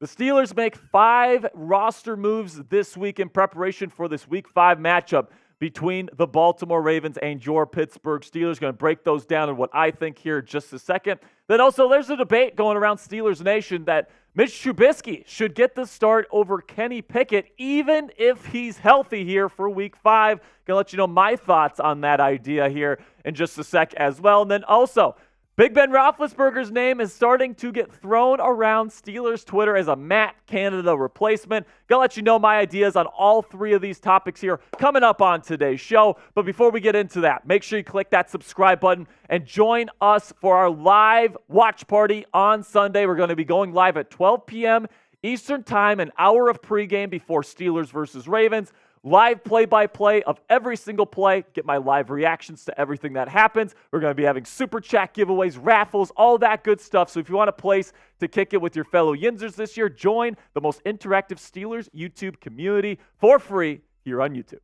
The Steelers make 5 roster moves this week in preparation for this Week 5 matchup between the Baltimore Ravens and your Pittsburgh Steelers. Going to break those down and what I think here in just a second. Then also there's a debate going around Steelers Nation that Mitch Trubisky should get the start over Kenny Pickett even if he's healthy here for Week 5. Going to let you know my thoughts on that idea here in just a sec as well. And then also, Big Ben Roethlisberger's name is starting to get thrown around Steelers Twitter as a Matt Canada replacement. Gonna let you know my ideas on all 3 of these topics here coming up on today's show. But before we get into that, make sure you click that subscribe button and join us for our live watch party on Sunday. We're going to be going live at 12 p.m. Eastern Time, an hour of pregame before Steelers versus Ravens. Live play-by-play of every single play. Get my live reactions to everything that happens. We're going to be having super chat giveaways, raffles, all that good stuff. So if you want a place to kick it with your fellow Yinzers this year, join the most interactive Steelers YouTube community for free here on YouTube.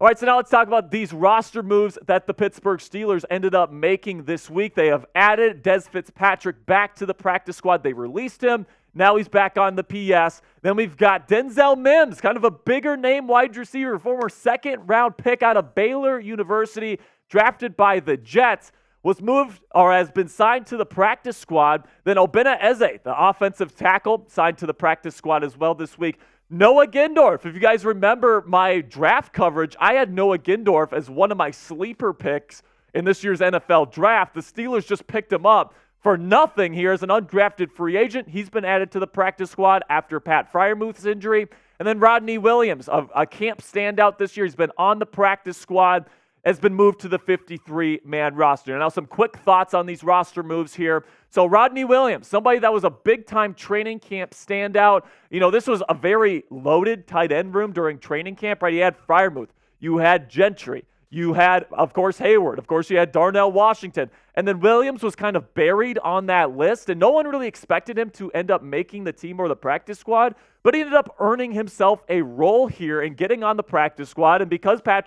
All right, so now let's talk about these roster moves that the Pittsburgh Steelers ended up making this week. They have added Dez Fitzpatrick back to the practice squad. They released him. Now he's back on the PS. Then we've got Denzel Mims, kind of a bigger name wide receiver, former second-round pick out of Baylor University, drafted by the Jets, was moved or has been signed to the practice squad. Then Obinna Eze, the offensive tackle, signed to the practice squad as well this week. Noah Gindorf, if you guys remember my draft coverage, I had Noah Gindorf as one of my sleeper picks in this year's NFL draft. The Steelers just picked him up for nothing here as an undrafted free agent. He's been added to the practice squad after Pat Freiermuth's injury. And then Rodney Williams, a camp standout this year. He's been on the practice squad, has been moved to the 53-man roster. Now, some quick thoughts on these roster moves here. So Rodney Williams, somebody that was a big-time training camp standout. You know, this was a very loaded tight end room during training camp, right? You had Freiermuth. You had Gentry. You had, of course, Hayward. Of course, you had Darnell Washington. And then Williams was kind of buried on that list, and no one really expected him to end up making the team or the practice squad, but he ended up earning himself a role here and getting on the practice squad. And because Pat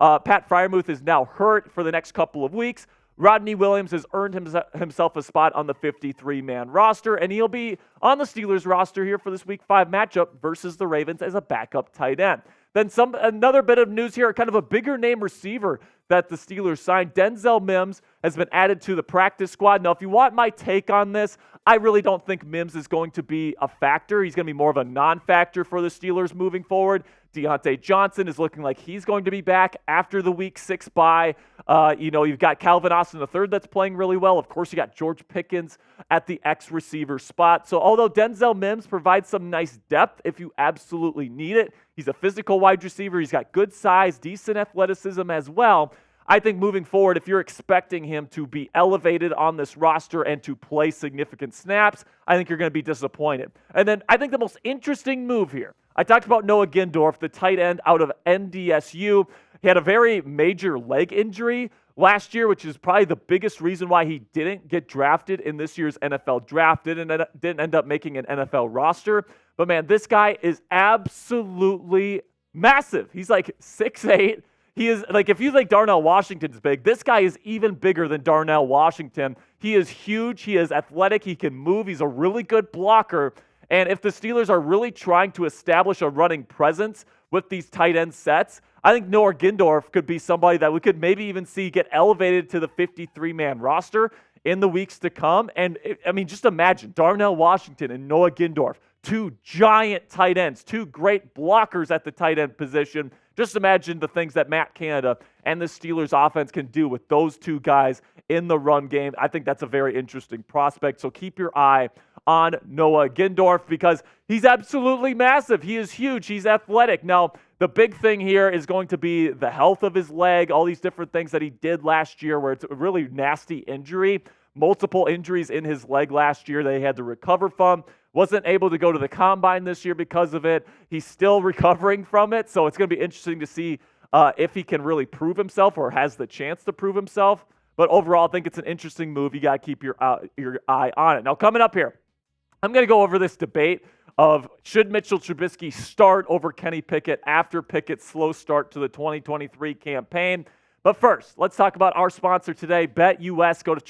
Freiermuth is now hurt for the next couple of weeks, Rodney Williams has earned himself a spot on the 53-man roster, and he'll be on the Steelers roster here for this Week 5 matchup versus the Ravens as a backup tight end. Then another bit of news here, kind of a bigger name receiver that the Steelers signed. Denzel Mims has been added to the practice squad. Now, if you want my take on this, I really don't think Mims is going to be a factor. He's going to be more of a non-factor for the Steelers moving forward. Deontay Johnson is looking like he's going to be back after the Week 6 bye. You've got Calvin Austin III that's playing really well. Of course, you got George Pickens at the X-receiver spot. So although Denzel Mims provides some nice depth if you absolutely need it, he's a physical wide receiver. He's got good size, decent athleticism as well. I think moving forward, if you're expecting him to be elevated on this roster and to play significant snaps, I think you're going to be disappointed. And then I think the most interesting move here, I talked about Noah Gindorf, the tight end out of NDSU. He had a very major leg injury last year, which is probably the biggest reason why he didn't get drafted in this year's NFL draft, didn't end up making an NFL roster. But man, this guy is absolutely massive. He's like 6'8". He is, like, if you think Darnell Washington's big, this guy is even bigger than Darnell Washington. He is huge. He is athletic. He can move. He's a really good blocker. And if the Steelers are really trying to establish a running presence with these tight end sets, I think Noah Gindorf could be somebody that we could maybe even see get elevated to the 53-man roster in the weeks to come. And, just imagine Darnell Washington and Noah Gindorf, 2 giant tight ends, 2 great blockers at the tight end position. Just imagine the things that Matt Canada and the Steelers offense can do with those 2 guys in the run game. I think that's a very interesting prospect. So keep your eye on Noah Gindorf because he's absolutely massive. He is huge. He's athletic. Now, the big thing here is going to be the health of his leg, all these different things that he did last year where it's a really nasty injury. Multiple injuries in his leg last year that he had to recover from. Wasn't able to go to the combine this year because of it. He's still recovering from it, so it's going to be interesting to see if he can really prove himself or has the chance to prove himself. But overall, I think it's an interesting move. You got to keep your eye on it. Now, coming up here, I'm going to go over this debate of should Mitchell Trubisky start over Kenny Pickett after Pickett's slow start to the 2023 campaign. But first, let's talk about our sponsor today, BetUS. Go to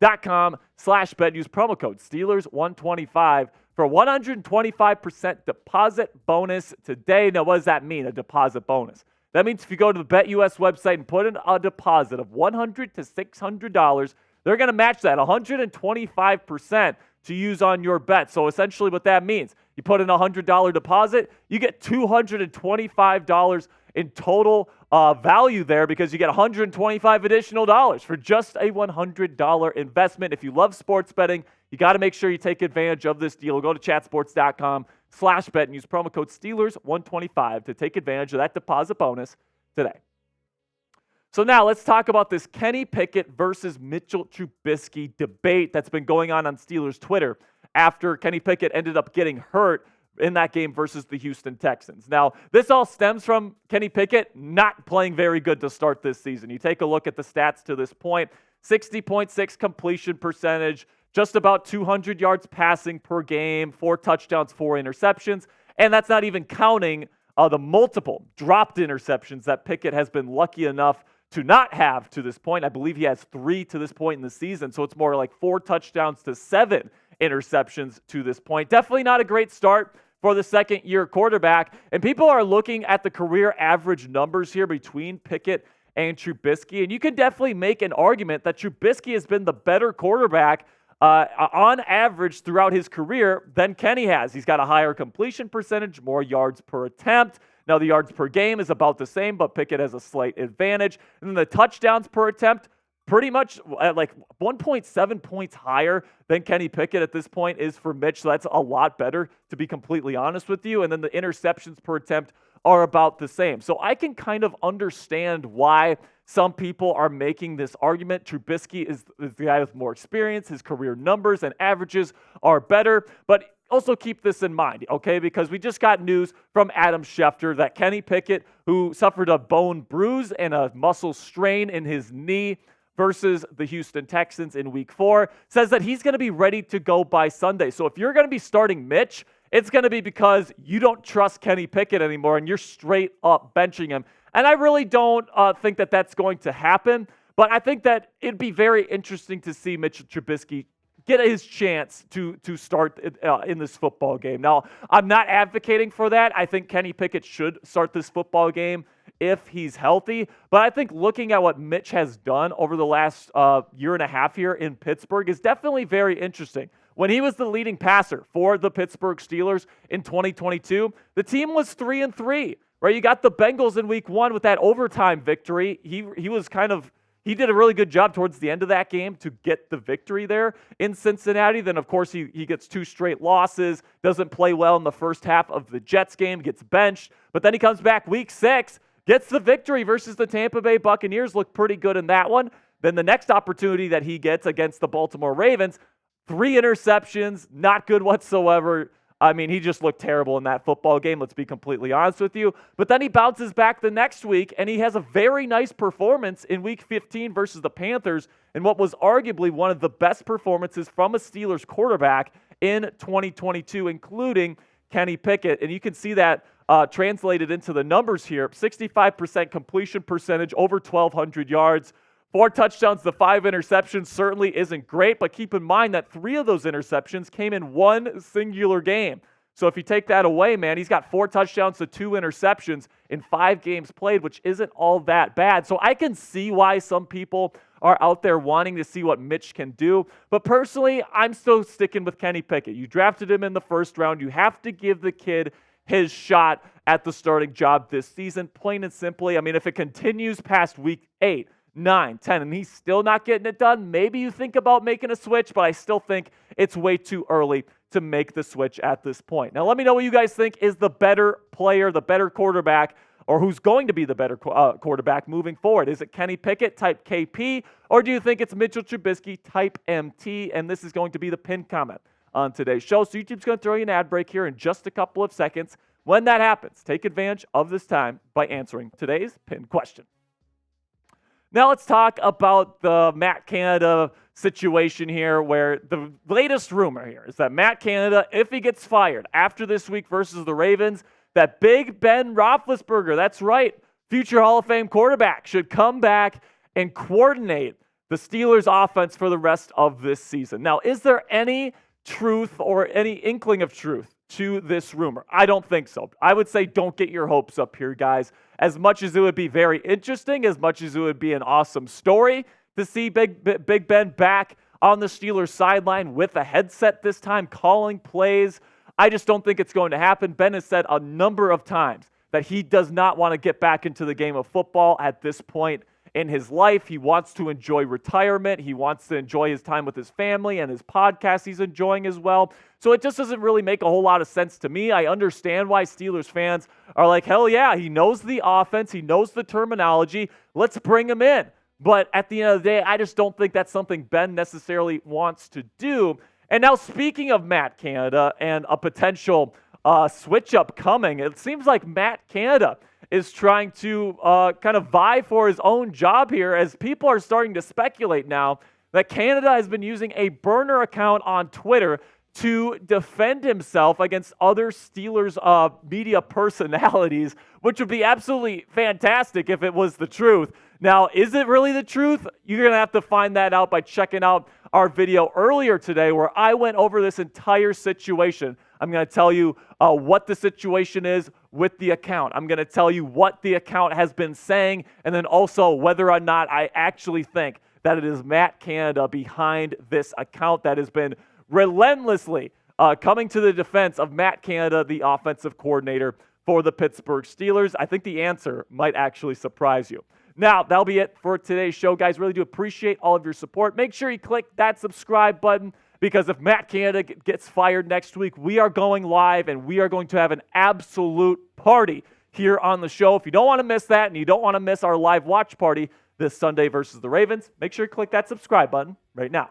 steelers.com/bet. Use promo code Steelers125 for 125% deposit bonus today. Now, what does that mean, a deposit bonus? That means if you go to the BetUS website and put in a deposit of $100 to $600, they're going to match that 125% to use on your bet. So essentially what that means, you put in a $100 deposit, you get $225 in total value there because you get $125 additional dollars for just a $100 investment. If you love sports betting, you got to make sure you take advantage of this deal. Go to chatsports.com/bet and use promo code Steelers125 to take advantage of that deposit bonus today. So now let's talk about this Kenny Pickett versus Mitchell Trubisky debate that's been going on Steelers Twitter after Kenny Pickett ended up getting hurt in that game versus the Houston Texans. Now, this all stems from Kenny Pickett not playing very good to start this season. You take a look at the stats to this point, 60.6 completion percentage, just about 200 yards passing per game, 4 touchdowns, 4 interceptions, and that's not even counting the multiple dropped interceptions that Pickett has been lucky enough to not have to this point. I believe he has 3 to this point in the season, so it's more like 4 touchdowns to 7 interceptions to this point. Definitely not a great start for the second-year quarterback, and people are looking at the career average numbers here between Pickett and Trubisky, and you can definitely make an argument that Trubisky has been the better quarterback on average throughout his career than Kenny has. He's got a higher completion percentage, more yards per attempt. Now, the yards per game is about the same, but Pickett has a slight advantage. And then the touchdowns per attempt, pretty much at like 1.7 points higher than Kenny Pickett at this point is for Mitch. So that's a lot better, to be completely honest with you. And then the interceptions per attempt are about the same. So I can kind of understand why some people are making this argument. Trubisky is the guy with more experience. His career numbers and averages are better. But also keep this in mind, okay? Because we just got news from Adam Schefter that Kenny Pickett, who suffered a bone bruise and a muscle strain in his knee versus the Houston Texans in Week 4, says that he's going to be ready to go by Sunday. So if you're going to be starting Mitch, it's going to be because you don't trust Kenny Pickett anymore and you're straight up benching him. And I really don't think that that's going to happen, but I think that it'd be very interesting to see Mitchell Trubisky get his chance to start in this football game. Now, I'm not advocating for that. I think Kenny Pickett should start this football game if he's healthy. But I think looking at what Mitch has done over the last year and a half here in Pittsburgh is definitely very interesting. When he was the leading passer for the Pittsburgh Steelers in 2022, the team was 3-3. Right? You got the Bengals in Week 1 with that overtime victory. He did a really good job towards the end of that game to get the victory there in Cincinnati. Then, of course, he gets 2 straight losses, doesn't play well in the first half of the Jets game, gets benched. But then he comes back Week 6, gets the victory versus the Tampa Bay Buccaneers, looked pretty good in that one. Then the next opportunity that he gets against the Baltimore Ravens, 3 interceptions, not good whatsoever. I mean, he just looked terrible in that football game, let's be completely honest with you. But then he bounces back the next week, and he has a very nice performance in Week 15 versus the Panthers in what was arguably one of the best performances from a Steelers quarterback in 2022, including Kenny Pickett. And you can see that translated into the numbers here. 65% completion percentage, over 1,200 yards. 4 touchdowns to 5 interceptions certainly isn't great, but keep in mind that 3 of those interceptions came in one singular game. So if you take that away, man, he's got 4 touchdowns to 2 interceptions in 5 games played, which isn't all that bad. So I can see why some people are out there wanting to see what Mitch can do. But personally, I'm still sticking with Kenny Pickett. You drafted him in the first round. You have to give the kid his shot at the starting job this season, plain and simply. I mean, if it continues past Week 8, 9, 10, and he's still not getting it done, maybe you think about making a switch, but I still think it's way too early to make the switch at this point. Now, let me know what you guys think is the better player, the better quarterback, or who's going to be the better quarterback moving forward. Is it Kenny Pickett, type KP, or do you think it's Mitchell Trubisky, type MT? And this is going to be the pinned comment on today's show. So YouTube's going to throw you an ad break here in just a couple of seconds. When that happens, take advantage of this time by answering today's pinned question. Now let's talk about the Matt Canada situation here, where the latest rumor here is that Matt Canada, if he gets fired after this week versus the Ravens, that big Ben Roethlisberger, that's right, future Hall of Fame quarterback, should come back and coordinate the Steelers offense for the rest of this season. Now, is there any truth or any inkling of truth to this rumor? I don't think so. I would say don't get your hopes up here, guys. As much as it would be very interesting, as much as it would be an awesome story to see Big Ben back on the Steelers sideline with a headset this time, calling plays, I just don't think it's going to happen. Ben has said a number of times that he does not want to get back into the game of football at this point in his life. He wants to enjoy retirement. He wants to enjoy his time with his family and his podcast he's enjoying as well. So it just doesn't really make a whole lot of sense to me. I understand why Steelers fans are like, hell yeah, he knows the offense. He knows the terminology. Let's bring him in. But at the end of the day, I just don't think that's something Ben necessarily wants to do. And now speaking of Matt Canada and a potential switch up coming, it seems like Matt Canada is trying to kind of vie for his own job here, as people are starting to speculate now that Canada has been using a burner account on Twitter to defend himself against other Steelers media personalities, which would be absolutely fantastic if it was the truth. Now, is it really the truth? You're going to have to find that out by checking out our video earlier today where I went over this entire situation. I'm going to tell you what the situation is with the account. I'm going to tell you what the account has been saying, and then also whether or not I actually think that it is Matt Canada behind this account that has been relentlessly coming to the defense of Matt Canada, the offensive coordinator for the Pittsburgh Steelers. I think the answer might actually surprise you. Now, that'll be it for today's show, guys. Really do appreciate all of your support. Make sure you click that subscribe button, because if Matt Canada gets fired next week, we are going live and we are going to have an absolute party here on the show. If you don't want to miss that and you don't want to miss our live watch party this Sunday versus the Ravens, make sure you click that subscribe button right now.